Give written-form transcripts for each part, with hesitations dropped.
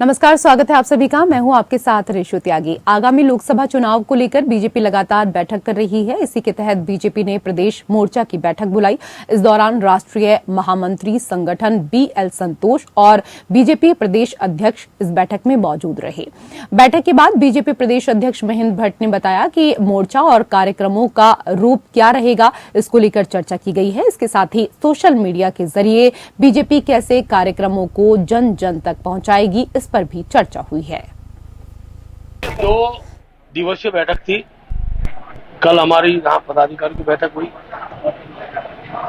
नमस्कार, स्वागत है आप सभी का। मैं हूं आपके साथ रेशु त्यागी। आगामी लोकसभा चुनाव को लेकर बीजेपी लगातार बैठक कर रही है। इसी के तहत बीजेपी ने प्रदेश मोर्चा की बैठक बुलाई। इस दौरान राष्ट्रीय महामंत्री संगठन बीएल संतोष और बीजेपी प्रदेश अध्यक्ष इस बैठक में मौजूद रहे। बैठक के बाद बीजेपी प्रदेश अध्यक्ष महेंद्र भट्ट ने बताया कि मोर्चा और कार्यक्रमों का रूप क्या रहेगा, इसको लेकर चर्चा की गई है। इसके साथ ही सोशल मीडिया के जरिए बीजेपी कैसे कार्यक्रमों को जन जन तक पहुंचाएगी, इस पर भी चर्चा हुई है। 2 दिवसीय बैठक थी। कल हमारी यहाँ पदाधिकारी की बैठक हुई।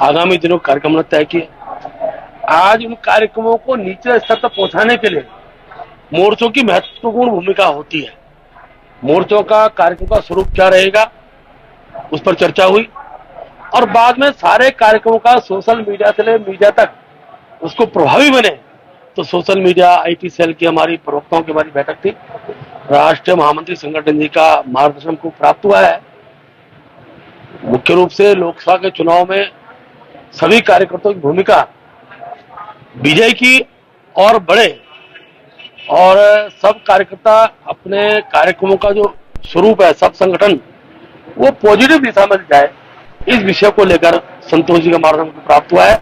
आगामी दिनों कार्यक्रम तय किए। आज उन कार्यक्रमों को निचले स्तर तक पहुंचाने के लिए मोर्चों की महत्वपूर्ण भूमिका होती है। मोर्चों का कार्यक्रम का स्वरूप क्या रहेगा, उस पर चर्चा हुई और बाद में सारे कार्यक्रमों का सोशल मीडिया से ले मीडिया तक उसको प्रभावी बने तो सोशल मीडिया आईटी सेल की हमारी प्रवक्ताओं की हमारी बैठक थी। राष्ट्रीय महामंत्री संगठन जी का मार्गदर्शन को प्राप्त हुआ है। मुख्य रूप से लोकसभा के चुनाव में सभी कार्यकर्ताओं की भूमिका विजय की और बढ़े और सब कार्यकर्ता अपने कार्यक्रमों का जो स्वरूप है, सब संगठन वो पॉजिटिव दिशा में जाए, इस विषय को लेकर संतोष जी का मार्गदर्शन प्राप्त हुआ है।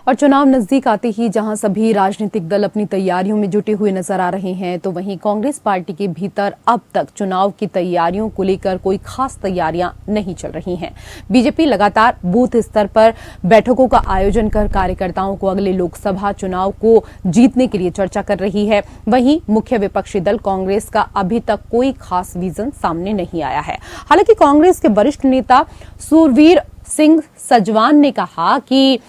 और चुनाव नजदीक आते ही जहां सभी राजनीतिक दल अपनी तैयारियों में जुटे हुए नजर आ रहे हैं, तो वहीं कांग्रेस पार्टी के भीतर अब तक चुनाव की तैयारियों को लेकर कोई खास तैयारियां नहीं चल रही हैं। बीजेपी लगातार बूथ स्तर पर बैठकों का आयोजन कर कार्यकर्ताओं को अगले लोकसभा चुनाव को जीतने के लिए चर्चा कर रही है। वहीं मुख्य विपक्षी दल कांग्रेस का अभी तक कोई खास विजन सामने नहीं आया है। हालांकि कांग्रेस के वरिष्ठ नेता सुरवीर सिंह सजवान ने कहा कि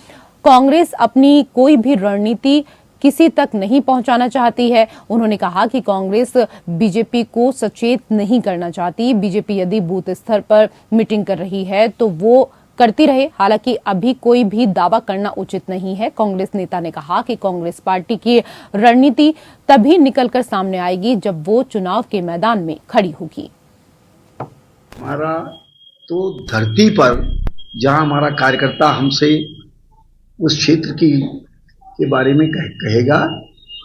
कांग्रेस अपनी कोई भी रणनीति किसी तक नहीं पहुंचाना चाहती है। उन्होंने कहा कि कांग्रेस बीजेपी को सचेत नहीं करना चाहती। बीजेपी यदि बूथ स्तर पर मीटिंग कर रही है तो वो करती रहे। हालांकि अभी कोई भी दावा करना उचित नहीं है। कांग्रेस नेता ने कहा कि कांग्रेस पार्टी की रणनीति तभी निकलकर सामने आएगी जब वो चुनाव के मैदान में खड़ी होगी। हमारा तो धरती पर जहां हमारा कार्यकर्ता हमसे उस क्षेत्र के बारे में कहेगा,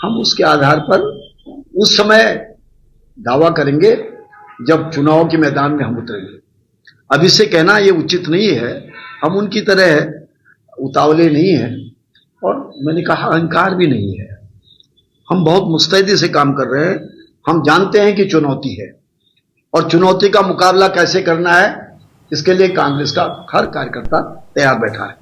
हम उसके आधार पर उस समय दावा करेंगे जब चुनाव के मैदान में हम उतरेंगे। अब इससे कहना ये उचित नहीं है। हम उनकी तरह उतावले नहीं हैं और मैंने कहा अहंकार भी नहीं है। हम बहुत मुस्तैदी से काम कर रहे हैं। हम जानते हैं कि चुनौती है और चुनौती का मुकाबला कैसे करना है, इसके लिए कांग्रेस का हर कार्यकर्ता तैयार बैठा है।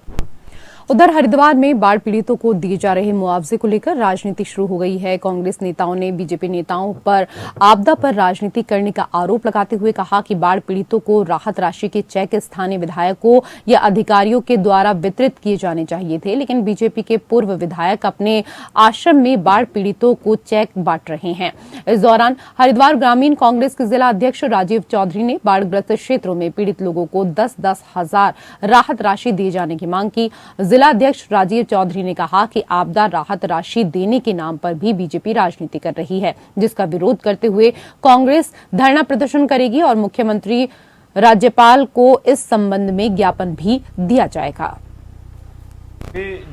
उधर हरिद्वार में बाढ़ पीड़ितों को दिए जा रहे मुआवजे को लेकर राजनीति शुरू हो गई है। कांग्रेस नेताओं ने बीजेपी नेताओं पर आपदा पर राजनीति करने का आरोप लगाते हुए कहा कि बाढ़ पीड़ितों को राहत राशि के चेक स्थानीय विधायकों या अधिकारियों के द्वारा वितरित किए जाने चाहिए थे, लेकिन बीजेपी के पूर्व विधायक अपने आश्रम में बाढ़ पीड़ितों को चेक बांट रहे हैं। इस दौरान हरिद्वार ग्रामीण कांग्रेस के जिला अध्यक्ष राजीव चौधरी ने बाढ़ग्रस्त क्षेत्रों में पीड़ित लोगों को 10-10 हजार राहत राशि दिए जाने की मांग की। जिला अध्यक्ष राजीव चौधरी ने कहा कि आपदा राहत राशि देने के नाम पर भी बीजेपी राजनीति कर रही है, जिसका विरोध करते हुए कांग्रेस धरना प्रदर्शन करेगी और मुख्यमंत्री राज्यपाल को इस संबंध में ज्ञापन भी दिया जाएगा।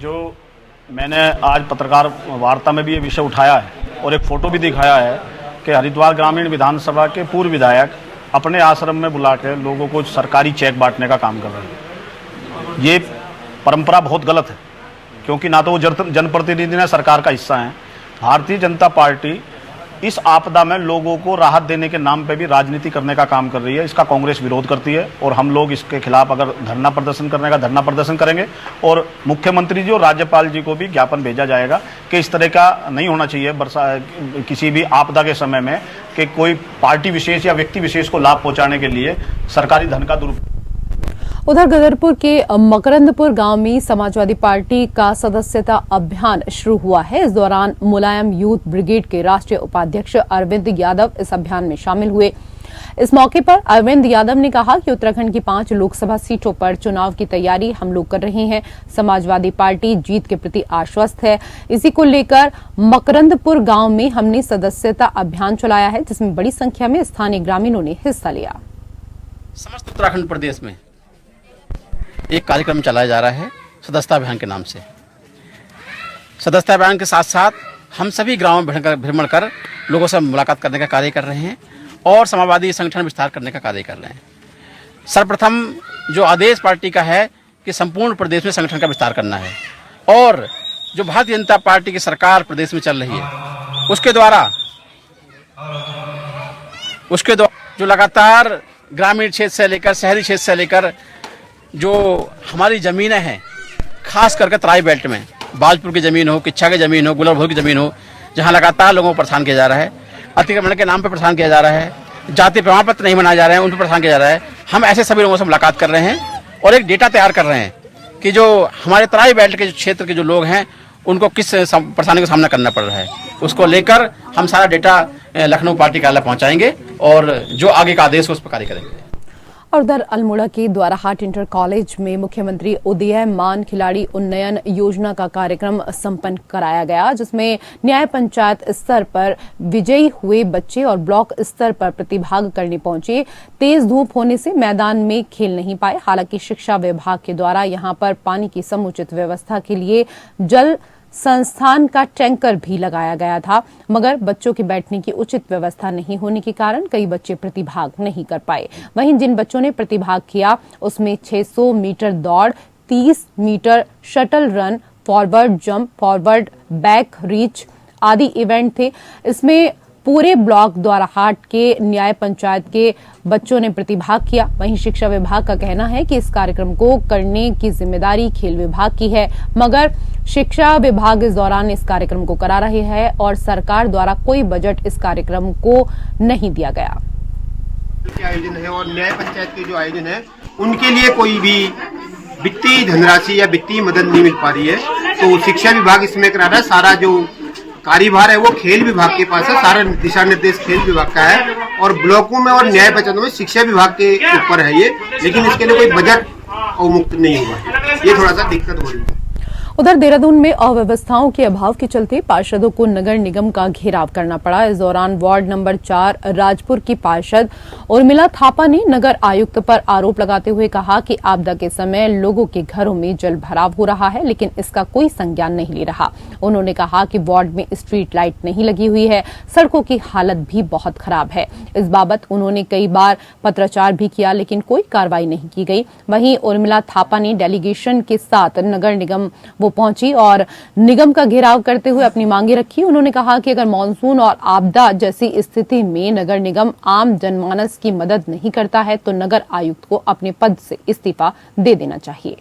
जो मैंने आज पत्रकार वार्ता में भी ये विषय उठाया है और एक फोटो भी दिखाया है कि हरिद्वार ग्रामीण विधानसभा के पूर्व विधायक अपने आश्रम में बुला के लोगों को सरकारी चेक बांटने का काम कर रहे हैं। ये परंपरा बहुत गलत है, क्योंकि ना तो वो जनप्रतिनिधि ने सरकार का हिस्सा है। भारतीय जनता पार्टी इस आपदा में लोगों को राहत देने के नाम पे भी राजनीति करने का काम कर रही है। इसका कांग्रेस विरोध करती है और हम लोग इसके खिलाफ अगर धरना प्रदर्शन करने का धरना प्रदर्शन करेंगे और मुख्यमंत्री जी और राज्यपाल जी को भी ज्ञापन भेजा जाएगा कि इस तरह का नहीं होना चाहिए किसी भी आपदा के समय में कि कोई पार्टी विशेष या व्यक्ति विशेष को लाभ पहुंचाने के लिए सरकारी धन का दुरुपयोग। उधर गदरपुर के मकरंदपुर गांव में समाजवादी पार्टी का सदस्यता अभियान शुरू हुआ है। इस दौरान मुलायम यूथ ब्रिगेड के राष्ट्रीय उपाध्यक्ष अरविंद यादव इस अभियान में शामिल हुए। इस मौके पर अरविंद यादव ने कहा कि उत्तराखंड की 5 लोकसभा सीटों पर चुनाव की तैयारी हम लोग कर रहे हैं। समाजवादी पार्टी जीत के प्रति आश्वस्त है। इसी को लेकर मकरंदपुर गांव में हमने सदस्यता अभियान चलाया है, जिसमें बड़ी संख्या में स्थानीय ग्रामीणों ने हिस्सा लिया। समस्त उत्तराखंड प्रदेश में एक कार्यक्रम चलाया जा रहा है सदस्यता अभियान के नाम से। सदस्यता अभियान के साथ साथ हम सभी गाँव में भ्रमण कर लोगों से मुलाकात करने का कार्य कर रहे हैं और समाजवादी संगठन विस्तार करने का कार्य कर रहे हैं। सर्वप्रथम जो आदेश पार्टी का है कि संपूर्ण प्रदेश में संगठन का विस्तार करना है और जो भारतीय जनता पार्टी की सरकार प्रदेश में चल रही है उसके द्वारा जो लगातार ग्रामीण क्षेत्र से लेकर शहरी क्षेत्र से लेकर जो हमारी ज़मीनें हैं, खास करके तराई बेल्ट में बाजपुर की ज़मीन हो, किच्छा की ज़मीन हो, गुलरभोर की ज़मीन हो, जहां लगातार लोगों को परेशान किया जा रहा है, अतिक्रमण के नाम पर परेशान किया जा रहा है, जाति प्रमाण पत्र नहीं बनाए जा रहे हैं, उन पर परेशान किया जा रहा है। हम ऐसे सभी लोगों से मुलाकात कर रहे हैं और एक डेटा तैयार कर रहे हैं कि जो हमारे तराई बेल्ट के क्षेत्र के जो लोग हैं उनको किस परेशानी का सामना करना पड़ रहा है, उसको लेकर हम सारा डेटा लखनऊ पार्टी कार्यालय पहुंचाएंगे और जो आगे का आदेश हो उस पर कार्य करेंगे। और उधर अल्मोड़ा के द्वाराहाट इंटर कॉलेज में मुख्यमंत्री उदीयमान खिलाड़ी उन्नयन योजना का कार्यक्रम संपन्न कराया गया, जिसमें न्याय पंचायत स्तर पर विजयी हुए बच्चे और ब्लॉक स्तर पर प्रतिभाग करने पहुंचे। तेज धूप होने से मैदान में खेल नहीं पाए। हालांकि शिक्षा विभाग के द्वारा यहां पर पानी की समुचित व्यवस्था के लिए जल संस्थान का टैंकर भी लगाया गया था, मगर बच्चों के बैठने की उचित व्यवस्था नहीं होने के कारण कई बच्चे प्रतिभाग नहीं कर पाए। वहीं जिन बच्चों ने प्रतिभाग किया उसमें 600 मीटर दौड़, 30 metre shuttle run, forward jump, forward back reach आदि इवेंट थे। इसमें पूरे ब्लॉक द्वाराहाट के न्याय पंचायत के बच्चों ने प्रतिभाग किया। वहीं शिक्षा विभाग का कहना है कि इस कार्यक्रम को करने की जिम्मेदारी खेल विभाग की है, मगर शिक्षा विभाग इस दौरान इस कार्यक्रम को करा रहे हैं और सरकार द्वारा कोई बजट इस कार्यक्रम को नहीं दिया गया। आयोजन है और न्याय पंचायत के जो आयोजन है उनके लिए कोई भी वित्तीय धनराशि या वित्तीय मदद नहीं मिल पा रही है, तो शिक्षा विभाग इसमें करा रहा है। सारा जो कार्यभार है वो खेल विभाग के पास है, सारा दिशा निर्देश खेल विभाग का है और ब्लॉकों में और न्याय पंचायतों में शिक्षा विभाग के ऊपर है ये, लेकिन इसके लिए कोई बजट अवमुक्त नहीं हुआ है, ये थोड़ा सा दिक्कत हो रही है। उधर देहरादून में अव्यवस्थाओं के अभाव के चलते पार्षदों को नगर निगम का घेराव करना पड़ा। इस दौरान वार्ड नंबर 4 राजपुर की पार्षद उर्मिला थापा ने नगर आयुक्त पर आरोप लगाते हुए कहा कि आपदा के समय लोगों के घरों में जल भराव हो रहा है, लेकिन इसका कोई संज्ञान नहीं ले रहा। उन्होंने कहा कि वार्ड में स्ट्रीट लाइट नहीं लगी हुई है, सड़कों की हालत भी बहुत खराब है। इस बाबत उन्होंने कई बार पत्राचार भी किया, लेकिन कोई कार्रवाई नहीं की गई। वहीं उर्मिला थापा ने डेलीगेशन के साथ नगर निगम वो पहुंची और निगम का घेराव करते हुए अपनी मांगे रखी। उन्होंने कहा कि अगर मानसून और आपदा जैसी स्थिति में नगर निगम आम जनमानस की मदद नहीं करता है तो नगर आयुक्त को अपने पद से इस्तीफा दे देना चाहिए।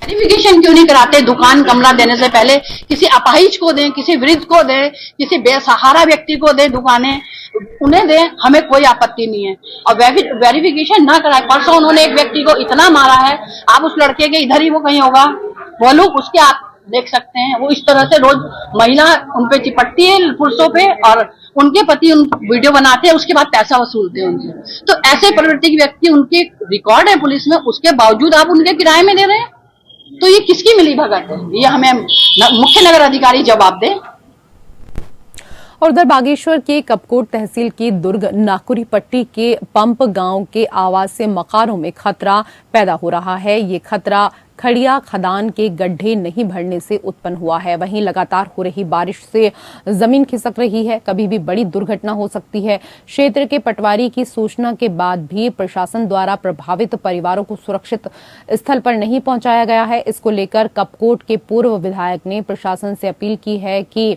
वेरिफिकेशन क्यों नहीं कराते? दुकान कमरा देने से पहले किसी अपाहिज को दें, किसी वृद्ध को दें, किसी बेसहारा व्यक्ति को दें, दुकानें उन्हें दें, हमें कोई आपत्ति नहीं है। और वेरिफिकेशन ना कराए। परसों उन्होंने एक व्यक्ति को इतना मारा है, आप उस लड़के के इधर ही वो कहीं होगा, वो लोग उसके आप देख सकते हैं। वो इस तरह से रोज महिला उनपे चिपटती है पुरुषों पे और उनके पति उन वीडियो बनाते हैं, उसके बाद पैसा वसूलते हैं उनसे। तो ऐसे प्रवृत्ति के व्यक्ति, उनके रिकॉर्ड है पुलिस में, उसके बावजूद आप उनके किराए में दे रहे हैं, तो ये किसकी मिली भगत है? ये हमें मुख्य नगर अधिकारी जवाब दे। और उधर बागेश्वर के कपकोट तहसील की दुर्ग नाकुरी पट्टी के पंप गांव के आवासीय मकानों में खतरा पैदा हो रहा है। ये खतरा खड़िया खदान के गड्ढे नहीं भरने से उत्पन्न हुआ है। वहीं लगातार हो रही बारिश से जमीन खिसक रही है, कभी भी बड़ी दुर्घटना हो सकती है। क्षेत्र के पटवारी की सूचना के बाद भी प्रशासन द्वारा प्रभावित परिवारों को सुरक्षित स्थल पर नहीं पहुंचाया गया है। इसको लेकर कपकोट के पूर्व विधायक ने प्रशासन से अपील की है कि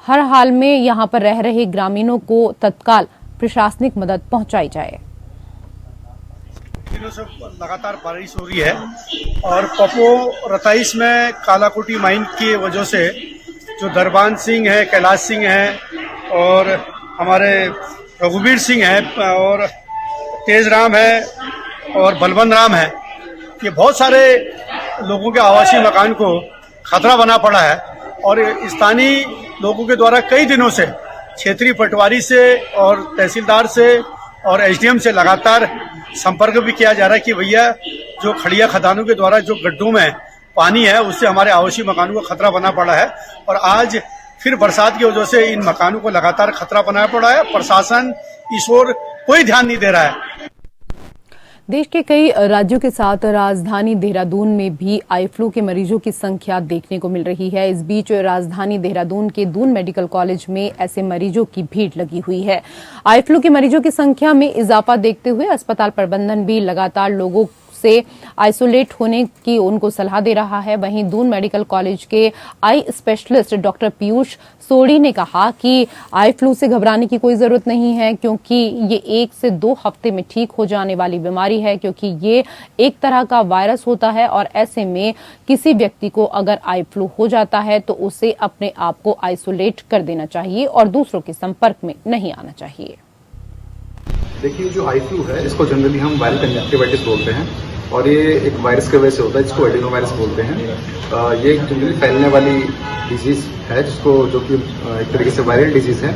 हर हाल में यहां पर रह रहे ग्रामीणों को तत्काल प्रशासनिक मदद पहुंचाई जाए। दिनों से लगातार बारिश हो रही है और पपो रताइस में कालाकोटी माइन की वजह से जो दरबान सिंह है, कैलाश सिंह है और हमारे रघुवीर सिंह है और तेज राम है और बलवंत राम है, ये बहुत सारे लोगों के आवासीय मकान को खतरा बना पड़ा है। और स्थानीय लोगों के द्वारा कई दिनों से क्षेत्रीय पटवारी से और तहसीलदार से और एसडीएम से लगातार संपर्क भी किया जा रहा है कि भैया जो खड़िया खदानों के द्वारा जो गड्ढों में पानी है उससे हमारे आवासीय मकानों को खतरा बना पड़ा है। और आज फिर बरसात की वजह से इन मकानों को लगातार खतरा बना पड़ा है। प्रशासन इस ओर कोई ध्यान नहीं दे रहा है। देश के कई राज्यों के साथ राजधानी देहरादून में भी आई फ्लू के मरीजों की संख्या देखने को मिल रही है। इस बीच राजधानी देहरादून के दून मेडिकल कॉलेज में ऐसे मरीजों की भीड़ लगी हुई है। आई फ्लू के मरीजों की संख्या में इजाफा देखते हुए अस्पताल प्रबंधन भी लगातार लोगों से आइसोलेट होने की उनको सलाह दे रहा है। वहीं दून मेडिकल कॉलेज के eye specialist doctor Piyush Sodhi ने कहा कि आई फ्लू से घबराने की कोई जरूरत नहीं है, क्योंकि ये 1 से 2 हफ्ते में ठीक हो जाने वाली बीमारी है, क्योंकि ये एक तरह का वायरस होता है और ऐसे में किसी व्यक्ति को अगर आई फ्लू हो जाता है तो उसे अपने आप को आइसोलेट कर देना चाहिए और दूसरों के संपर्क में नहीं आना चाहिए। देखिए, जो आई फ्लू है इसको जनरली हम वायरल कंजक्टिवाइटिस बोलते हैं और ये एक वायरस की वजह से होता है जिसको एडिनो वायरस बोलते हैं। ये एक जनरली फैलने वाली डिजीज है जिसको जो कि एक तरीके से वायरल डिजीज है।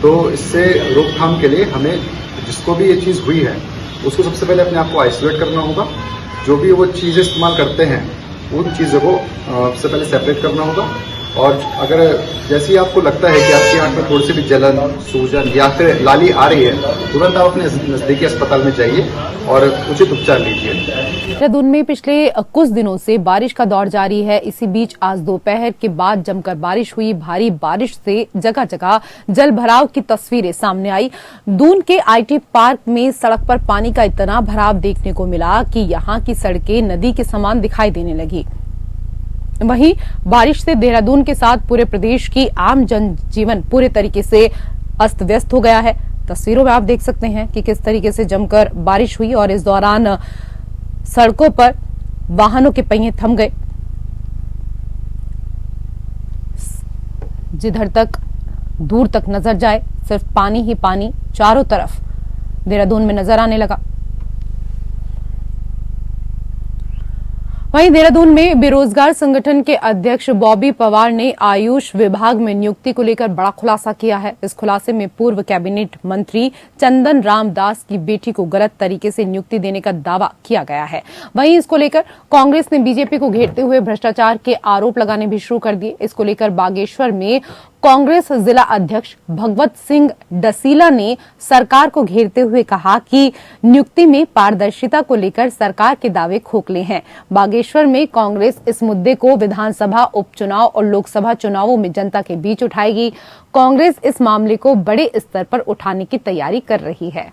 तो इससे रोकथाम के लिए हमें जिसको भी ये चीज़ हुई है उसको सबसे पहले अपने आप को आइसोलेट करना होगा। जो भी वो चीज़ें इस्तेमाल करते हैं उन चीज़ों को सबसे पहले सेपरेट करना होगा। और अगर जैसे ही आपको लगता है कि आपकी आंख में थोड़ी सी भी जलन, सूजन या फिर लाली आ रही है, तुरंत आप अपने नजदीकी अस्पताल में जाइए और उचित उपचार लीजिए। देहरादून में पिछले कुछ दिनों से बारिश का दौर जारी है। इसी बीच आज दोपहर के बाद जमकर बारिश हुई। भारी बारिश से जगह जगह जल भराव की तस्वीरें सामने आई। दून के आईटी पार्क में सड़क पर पानी का इतना भराव देखने को मिला कि यहाँ की सड़कें नदी के समान दिखाई देने लगी। वहीं बारिश से देहरादून के साथ पूरे प्रदेश की आम जनजीवन पूरे तरीके से अस्त व्यस्त हो गया है। तस्वीरों में आप देख सकते हैं कि किस तरीके से जमकर बारिश हुई और इस दौरान सड़कों पर वाहनों के पहिए थम गए। जिधर तक दूर तक नजर जाए सिर्फ पानी ही पानी चारों तरफ देहरादून में नजर आने लगा। वहीं देहरादून में बेरोजगार संगठन के अध्यक्ष बॉबी पवार ने आयुष विभाग में नियुक्ति को लेकर बड़ा खुलासा किया है। इस खुलासे में पूर्व कैबिनेट मंत्री चंदन राम दास की बेटी को गलत तरीके से नियुक्ति देने का दावा किया गया है। वहीं इसको लेकर कांग्रेस ने बीजेपी को घेरते हुए भ्रष्टाचार के आरोप लगाने भी शुरू कर दिए। इसको लेकर बागेश्वर में कांग्रेस जिला अध्यक्ष भगवत सिंह डसीला ने सरकार को घेरते हुए कहा कि नियुक्ति में पारदर्शिता को लेकर सरकार के दावे खोखले हैं। बागेश्वर में कांग्रेस इस मुद्दे को विधानसभा उपचुनाव और लोकसभा चुनावों में जनता के बीच उठाएगी। कांग्रेस इस मामले को बड़े स्तर पर उठाने की तैयारी कर रही है।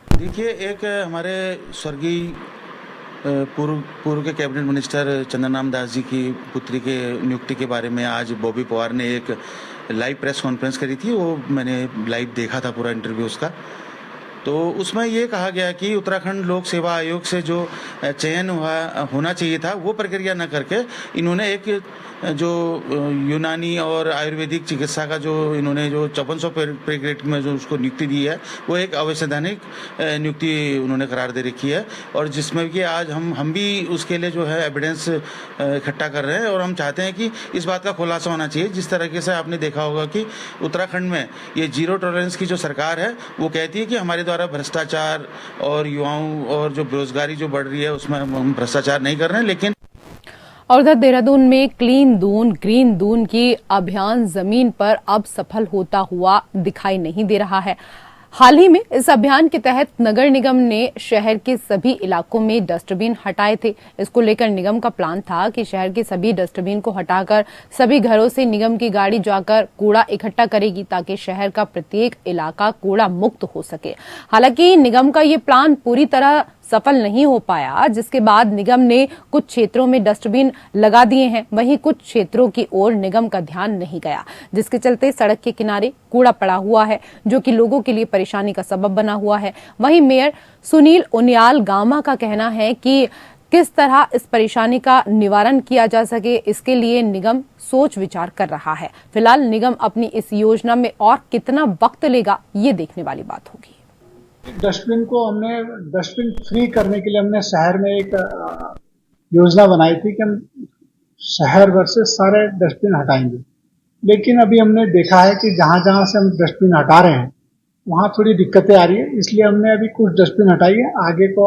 देखिए, एक हमारे स्वर्गीय पूर्व के कैबिनेट मिनिस्टर चंदन राम दास जी की पुत्री के नियुक्ति के बारे में आज बॉबी पवार ने एक लाइव प्रेस कॉन्फ्रेंस करी थी। वो मैंने लाइव देखा था पूरा इंटरव्यू उसका। तो उसमें ये कहा गया कि उत्तराखंड लोक सेवा आयोग से जो चयन होना चाहिए था वो प्रक्रिया न करके इन्होंने एक जो यूनानी और आयुर्वेदिक चिकित्सा का जो इन्होंने जो 5400 पे ग्रेड में जो उसको नियुक्ति दी है वो एक अवैधानिक नियुक्ति उन्होंने करार दे रखी है। और जिसमें कि आज हम भी उसके लिए जो है एविडेंस इकट्ठा कर रहे हैं और हम चाहते हैं कि इस बात का खुलासा होना चाहिए। जिस तरीके से आपने देखा होगा कि उत्तराखंड में ये जीरो टॉलरेंस की जो सरकार है वो कहती है कि हमारे द्वारा भ्रष्टाचार और युवाओं और जो बेरोजगारी जो बढ़ रही है उसमें हम भ्रष्टाचार नहीं कर रहे हैं। लेकिन और उधर देहरादून में क्लीन दून ग्रीन दून की अभियान जमीन पर अब सफल होता हुआ दिखाई नहीं दे रहा है। हाल ही में इस अभियान के तहत नगर निगम ने शहर के सभी इलाकों में डस्टबिन हटाए थे। इसको लेकर निगम का प्लान था कि शहर के सभी डस्टबिन को हटाकर सभी घरों से निगम की गाड़ी जाकर कूड़ा इकट्ठा करेगी ताकि शहर का प्रत्येक इलाका कूड़ा मुक्त हो सके। हालांकि निगम का ये प्लान पूरी तरह सफल नहीं हो पाया, जिसके बाद निगम ने कुछ क्षेत्रों में डस्टबिन लगा दिए हैं। वहीं कुछ क्षेत्रों की ओर निगम का ध्यान नहीं गया, जिसके चलते सड़क के किनारे कूड़ा पड़ा हुआ है, जो कि लोगों के लिए परेशानी का सबब बना हुआ है। वहीं मेयर सुनील उनियाल गामा का कहना है कि किस तरह इस परेशानी का निवारण किया जा सके, इसके लिए निगम सोच विचार कर रहा है। फिलहाल निगम अपनी इस योजना में और कितना वक्त लेगा, ये देखने वाली बात होगी। डस्टबिन को हमने डस्टबिन फ्री करने के लिए हमने शहर में एक योजना बनाई थी कि हम शहर भर से सारे डस्टबिन हटाएंगे। लेकिन अभी हमने देखा है कि जहां जहां से हम डस्टबिन हटा रहे हैं वहां थोड़ी दिक्कतें आ रही है, इसलिए हमने अभी कुछ डस्टबिन हटाई है।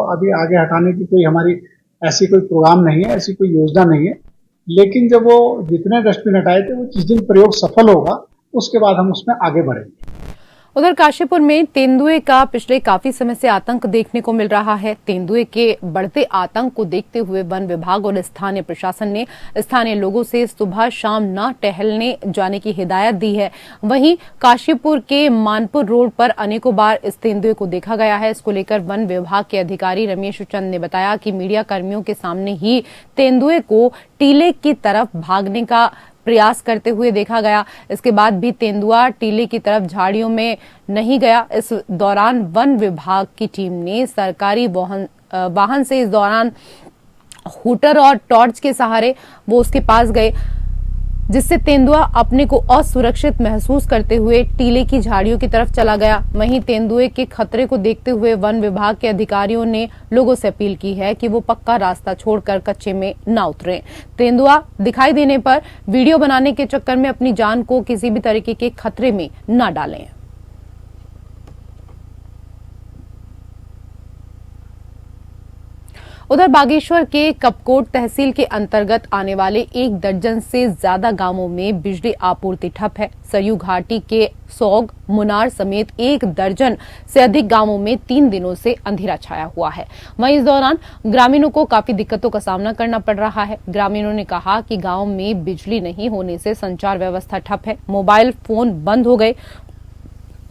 अभी आगे हटाने की कोई हमारी ऐसी कोई प्रोग्राम नहीं है, ऐसी कोई योजना नहीं है। लेकिन जब वो जितने डस्टबिन हटाए थे वो जिस दिन प्रयोग सफल होगा उसके बाद हम उसमें आगे बढ़ेंगे। उधर काशीपुर में तेंदुए का पिछले काफी समय से आतंक देखने को मिल रहा है। तेंदुए के बढ़ते आतंक को देखते हुए वन विभाग और स्थानीय प्रशासन ने स्थानीय लोगों से सुबह शाम न टहलने जाने की हिदायत दी है। वहीं काशीपुर के मानपुर रोड पर अनेकों बार इस तेंदुए को देखा गया है। इसको लेकर वन विभाग के अधिकारी रमेश चंद ने बताया कि मीडिया कर्मियों के सामने ही तेंदुए को टीले की तरफ भागने का प्रयास करते हुए देखा गया। इसके बाद भी तेंदुआ टीले की तरफ झाड़ियों में नहीं गया। इस दौरान वन विभाग की टीम ने सरकारी वाहन से इस दौरान हूटर और टॉर्च के सहारे वो उसके पास गए, जिससे तेंदुआ अपने को असुरक्षित महसूस करते हुए टीले की झाड़ियों की तरफ चला गया। वहीं तेंदुए के खतरे को देखते हुए वन विभाग के अधिकारियों ने लोगों से अपील की है कि वो पक्का रास्ता छोड़कर कच्चे में न उतरें। तेंदुआ दिखाई देने पर वीडियो बनाने के चक्कर में अपनी जान को किसी भी तरीके के खतरे में न डालें। उधर बागेश्वर के कपकोट तहसील के अंतर्गत आने वाले 1 दर्जन से ज्यादा गांवों में बिजली आपूर्ति ठप है। सरयू घाटी के सौग, मुनार समेत 1 दर्जन से अधिक गांवों में 3 दिनों से अंधेरा छाया हुआ है। वहीं इस दौरान ग्रामीणों को काफी दिक्कतों का सामना करना पड़ रहा है। ग्रामीणों ने कहा कि गांव में बिजली नहीं होने से संचार व्यवस्था ठप है, मोबाइल फोन बंद हो गए।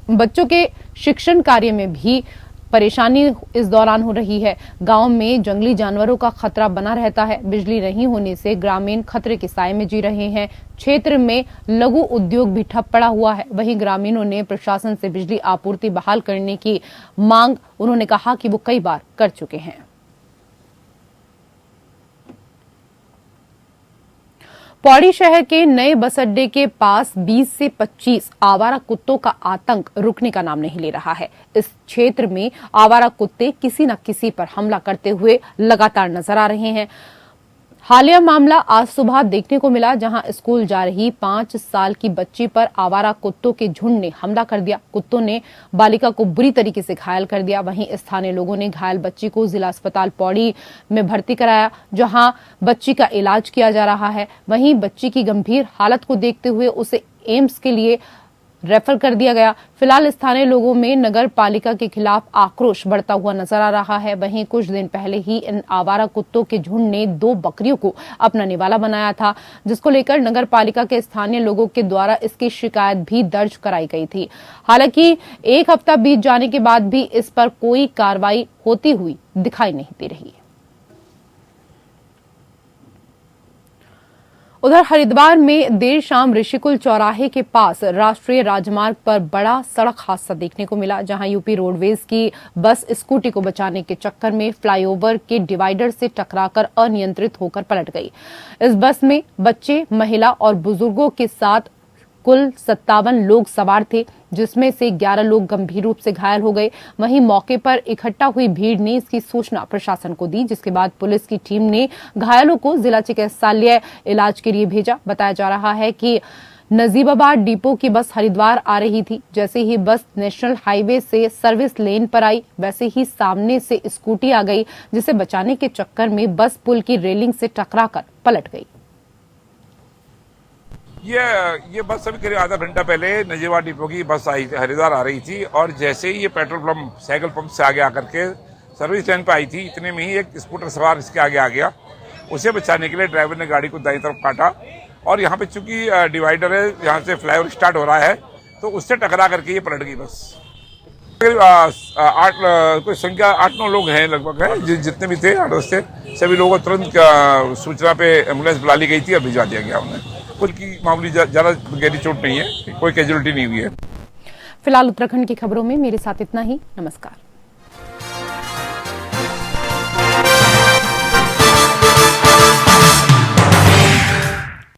बच्चों के शिक्षण कार्य में भी परेशानी इस दौरान हो रही है। गांव में जंगली जानवरों का खतरा बना रहता है। बिजली नहीं होने से ग्रामीण खतरे के साए में जी रहे हैं। क्षेत्र में लघु उद्योग भी ठप पड़ा हुआ है। वहीं ग्रामीणों ने प्रशासन से बिजली आपूर्ति बहाल करने की मांग उन्होंने कहा कि वो कई बार कर चुके हैं। पौड़ी शहर के नए बस अड्डे के पास 20 से 25 आवारा कुत्तों का आतंक रुकने का नाम नहीं ले रहा है। इस क्षेत्र में आवारा कुत्ते किसी न किसी पर हमला करते हुए लगातार नजर आ रहे हैं। हालिया मामला आज सुबह देखने को मिला, जहां स्कूल जा रही 5 साल की बच्ची पर आवारा कुत्तों के झुंड ने हमला कर दिया। कुत्तों ने बालिका को बुरी तरीके से घायल कर दिया। वहीं स्थानीय लोगों ने घायल बच्ची को जिला अस्पताल पौड़ी में भर्ती कराया, जहां बच्ची का इलाज किया जा रहा है। वहीं बच्ची की गंभीर हालत को देखते हुए उसे एम्स के लिए रेफर कर दिया गया। फिलहाल स्थानीय लोगों में नगर पालिका के खिलाफ आक्रोश बढ़ता हुआ नजर आ रहा है। वहीं कुछ दिन पहले ही इन आवारा कुत्तों के झुंड ने 2 बकरियों को अपना निवाला बनाया था, जिसको लेकर नगर पालिका के स्थानीय लोगों के द्वारा इसकी शिकायत भी दर्ज कराई गई थी। हालांकि 1 हफ्ता बीत जाने के बाद भी इस पर कोई कार्रवाई होती हुई दिखाई नहीं दे रही। उधर हरिद्वार में देर शाम ऋषिकुल चौराहे के पास राष्ट्रीय राजमार्ग पर बड़ा सड़क हादसा देखने को मिला, जहां यूपी रोडवेज की बस स्कूटी को बचाने के चक्कर में फ्लाईओवर के डिवाइडर से टकराकर अनियंत्रित होकर पलट गई। इस बस में बच्चे, महिला और बुजुर्गों के साथ कुल 57 लोग सवार थे, जिसमें से 11 लोग गंभीर रूप से घायल हो गए। वहीं मौके पर इकट्ठा हुई भीड़ ने इसकी सूचना प्रशासन को दी, जिसके बाद पुलिस की टीम ने घायलों को जिला चिकित्सालय इलाज के लिए भेजा। बताया जा रहा है कि नजीबाबाद डिपो की बस हरिद्वार आ रही थी। जैसे ही बस नेशनल हाईवे से सर्विस लेन पर आई, वैसे ही सामने से स्कूटी आ गई, जिसे बचाने के चक्कर में बस पुल की रेलिंग से टकराकर पलट गई। ये बस अभी करीब आधा घंटा पहले नजीबाबाद डिपो की बस आई, हरिद्वार आ रही थी, और जैसे ही ये पेट्रोल पंप, साइकिल पंप से आगे आकर के सर्विस लाइन पे आई थी, इतने में ही एक स्कूटर सवार इसके आगे आ गया। उसे बचाने के लिए ड्राइवर ने गाड़ी को दाईं तरफ काटा, और यहाँ पे चूंकि डिवाइडर है, यहाँ से फ्लाईओवर स्टार्ट हो रहा है, तो उससे टकरा करके ये पलट गई बस। कोई संख्या 8-9 लोग हैं लगभग है, जितने भी थे ऑटो से, सभी लोगों को तुरंत सूचना पे एम्बुलेंस बुला ली गई थी और भिजवा दिया गया उन्हें। कुछ की मामूली ज्यादा गहरी चोट नहीं है, कोई कैजुअलिटी नहीं हुई है। फिलहाल उत्तराखंड की खबरों में मेरे साथ इतना ही। नमस्कार।